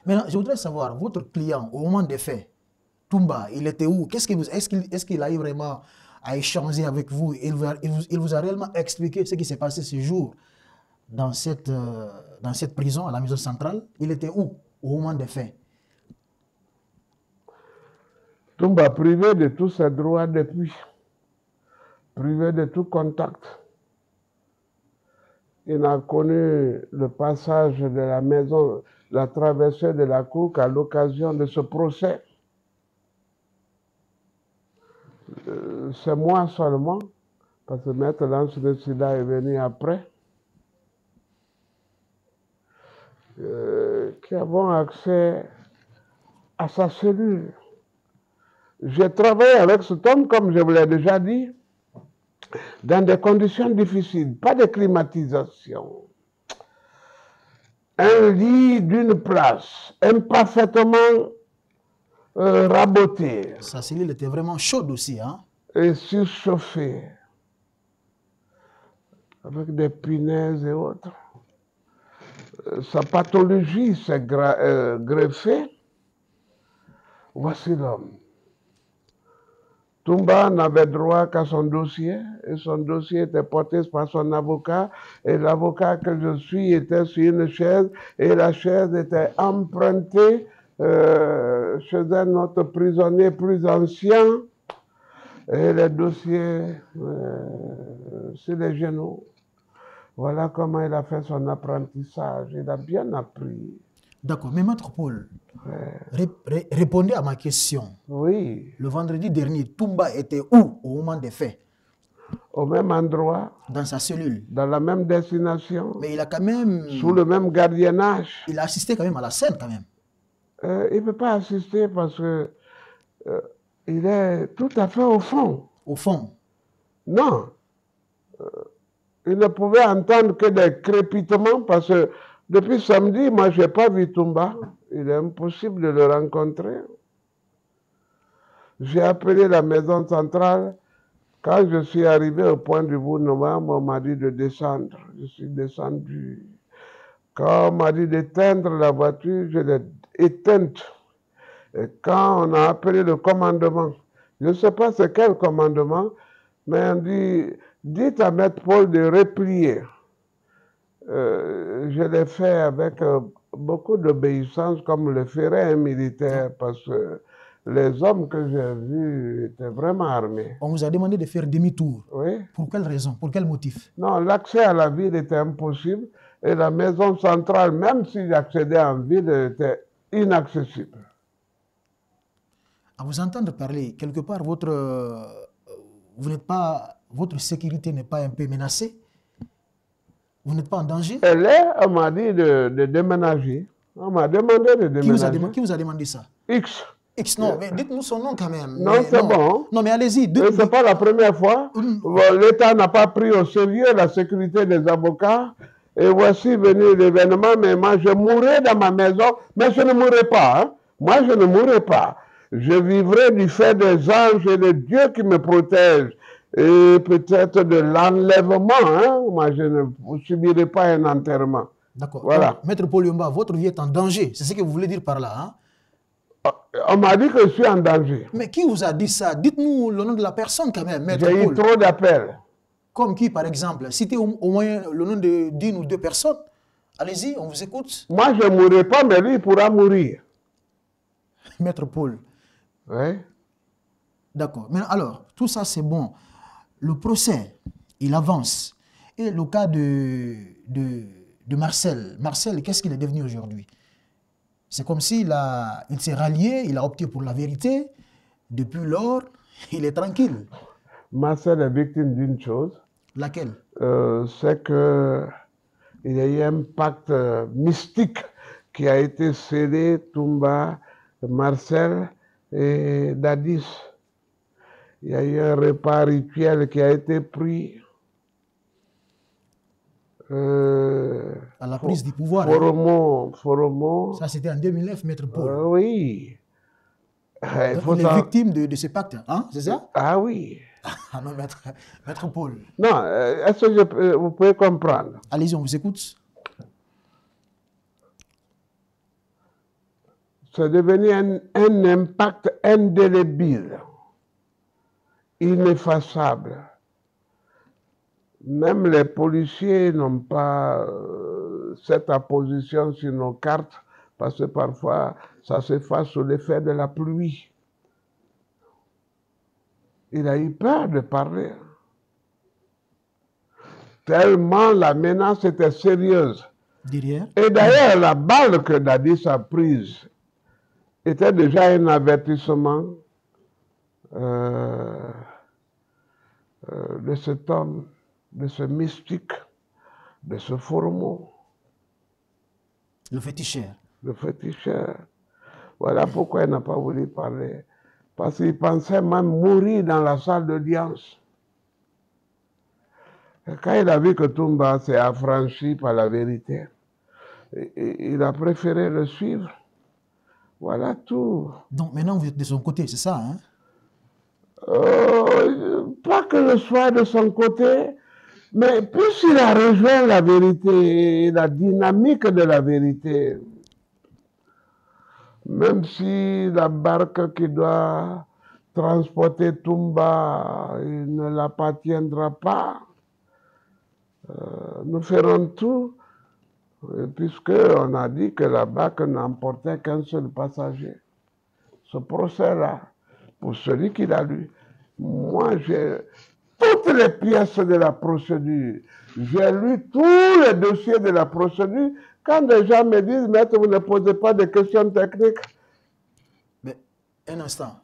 Maintenant, je voudrais savoir, votre client, au moment des faits, Toumba, il était où? Est-ce qu'il a eu vraiment à échanger avec vous? Il vous a réellement expliqué ce qui s'est passé ce jour dans cette prison, à la maison centrale? Il était où au moment des faits? Toumba privé de tous ses droits depuis, privé de tout contact. Il n'a connu le passage de la maison, la traversée de la cour qu'à l'occasion de ce procès. C'est moi seulement, parce que Maître Lance de Sida est venu après, qui avons accès à sa cellule. J'ai travaillé avec cet homme, comme je vous l'ai déjà dit, dans des conditions difficiles, pas de climatisation. Un lit d'une place, imparfaitement raboté. Sa cellule était vraiment chaude aussi, hein? Et surchauffé, avec des punaises et autres. Sa pathologie s'est greffée. Voici l'homme. Toumba n'avait droit qu'à son dossier, et son dossier était porté par son avocat, et l'avocat que je suis était sur une chaise, et la chaise était empruntée chez un autre prisonnier plus ancien, et les dossiers sur les genoux. Voilà comment il a fait son apprentissage. Il a bien appris. D'accord, mais Maître Paul, répondez à ma question. Oui. Le vendredi dernier, Toumba était où au moment des faits? Au même endroit. Dans sa cellule. Dans la même destination. Mais il a quand même... Sous le même gardiennage. Il a assisté quand même à la scène quand même. Il ne peut pas assister parce que il est tout à fait au fond. Au fond? Non. Il ne pouvait entendre que des crépitements parce que depuis samedi, moi, je n'ai pas vu Toumba. Il est impossible de le rencontrer. J'ai appelé la maison centrale. Quand je suis arrivé au point du bout de novembre, on m'a dit de descendre. Je suis descendu. Quand on m'a dit d'éteindre la voiture, je l'ai éteinte. Et quand on a appelé le commandement, je ne sais pas c'est quel commandement, mais on dit, dites à Maître Paul de replier. Je l'ai fait avec beaucoup d'obéissance, comme le ferait un militaire, parce que les hommes que j'ai vus étaient vraiment armés. On vous a demandé de faire demi-tour. Oui. Pour quelle raison? Pour quel motif? Non, l'accès à la ville était impossible et la maison centrale, même s'il accédait en ville, était inaccessible. À vous entendre parler, quelque part, votre sécurité n'est pas un peu menacée? Vous n'êtes pas en danger? Elle est, on m'a dit de déménager. On m'a demandé de déménager. Qui vous a demandé ça? X. X, non, mais dites-nous son nom quand même. Non, c'est bon. Non, mais allez-y. Ce n'est pas la première fois. L'État n'a pas pris au sérieux la sécurité des avocats. Et voici venu l'événement, mais moi je mourrai dans ma maison, mais je ne mourrai pas. Hein. Moi je ne mourrai pas. Je vivrai du fait des anges et de Dieu qui me protègent. Et peut-être de l'enlèvement. Hein. Moi je ne subirai pas un enterrement. D'accord. Voilà. Donc, Maître Paul Yomba, votre vie est en danger. C'est ce que vous voulez dire par là, hein? On m'a dit que je suis en danger. Mais qui vous a dit ça? Dites-nous le nom de la personne quand même, Maître Paul. J'ai eu trop d'appels. Comme qui, par exemple? Citez au moins le nom d'une ou deux personnes. Allez-y, on vous écoute. Moi, je ne mourrai pas, mais lui, il pourra mourir. Maître Paul. Oui. D'accord. Mais alors, tout ça, c'est bon. Le procès, il avance. Et le cas de Marcel. Marcel, qu'est-ce qu'il est devenu aujourd'hui? C'est comme s'il s'est rallié, il a opté pour la vérité. Depuis lors, il est tranquille. Marcel est victime d'une chose. Laquelle? C'est qu'il y a eu un pacte mystique qui a été scellé, Toumba, Marcel et Dadis. Il y a eu un repas rituel qui a été pris. À la prise du pouvoir. Foromo. Ça, c'était en 2009, Maître Paul. Oui. Il est victime de ce pacte, hein, c'est ça? Ah oui. Ah non, Maître Paul. Non, est-ce que vous pouvez comprendre? Allez-y, on vous écoute. c'est devenu un impact indélébile, ineffaçable. Même les policiers n'ont pas cette apposition sur nos cartes, parce que parfois, ça s'efface sous l'effet de la pluie. Il a eu peur de parler. Tellement la menace était sérieuse. Derrière. Et d'ailleurs, la balle que Dadis a prise était déjà un avertissement de cet homme, de ce mystique, de ce formeau. Le féticheur. Le féticheur. Voilà pourquoi il n'a pas voulu parler. Parce qu'il pensait même mourir dans la salle d'audience. Quand il a vu que Toumba s'est affranchi par la vérité, il a préféré le suivre. Voilà tout. Donc maintenant, vous êtes de son côté, c'est ça, hein? Pas que je sois de son côté, mais puisqu'il a rejoint la vérité et la dynamique de la vérité, même si la barque qui doit transporter Toumba il ne l'appartiendra pas, nous ferons tout, puisqu'on a dit que la barque n'emportait qu'un seul passager. Ce procès-là, pour celui qui l'a lu, moi j'ai toutes les pièces de la procédure. J'ai lu tous les dossiers de la procédure. Quand des gens me disent, maître, vous ne posez pas de questions techniques. Mais un instant,